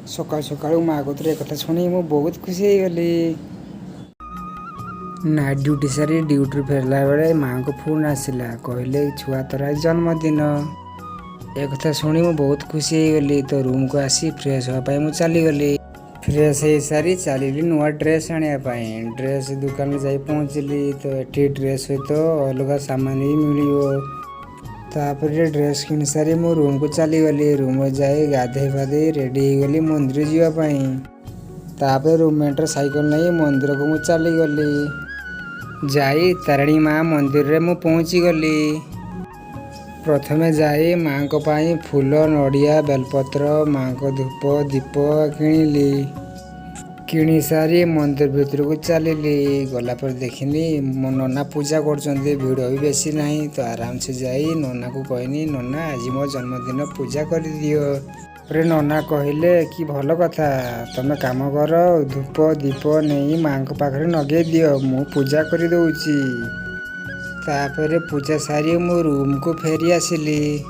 सकाल सकाल माँ कतरे एक कथा शुणी मु बहुत खुशी हो गली। नाइट ड्यूटी सारी ड्यूटी फेरला बेले माँ को फोन आसला कहले छुआ तोर जन्मदिन। एक कथा शुणी मु बहुत खुशी हो गली। तो रूम को आसी फ्रेश होगा मु चलीगली। फ्रेश हो सारी चलि नुआ ड्रेस आने ड्रेस दुकान में जाई पहुँचली। तो ये ड्रेस सहित अलग सामान भी मिल। तापर ड्रेस किन सारी मो रूम को चलीगली। रूम जाए गाधे पाधे रेडी हो गली मंदिर जावाई। तापर रूममेटर साइकेल नहीं मंदिर को मु चलीगली। जाई तारिणी माँ मंदिर रे मु पहुँची गली। प्रथमे जाई माँ को पाई फूल नड़िया बेलपत्र माँ को धूप दीप किणिली। किणी सारी मंदिर भीतर को चलीली। गला पर देखिली मो नना पूजा करछन्ते भिड़ भी बेसी नहीं। तो आराम से जाई नना को कहनी नना आज मो जन्मदिन पूजा कर दियो। रे नना कहले कि भल कथा तमे काम कर धूप दीप नहीं माँ को पाखरे नगे दियो मु पूजा कर दउची। तापर पूजा सारी मो रूम को फेरी आसिली।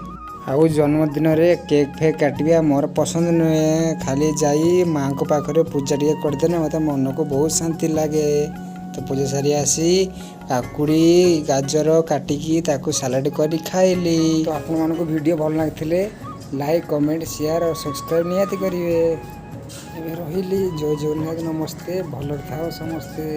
आउ जन्मदिन रे केक फेक काटिया मोर पसंद नुहे। खाली जाई माँ को पाखरे पूजा टिके करदेने मत मन को बहुत शांति लगे। तो पूजा सारी आसी काकुड़ी गाजर काटिकी ताकू सालाड करी खाइली। तो आपण मन को वीडियो भल लागिथिले लाइक कमेंट शेयर और सब्सक्राइब निहाती करिवे। एबे रहिली जय जगन्नाथ नमस्ते भल थाओ समस्ते।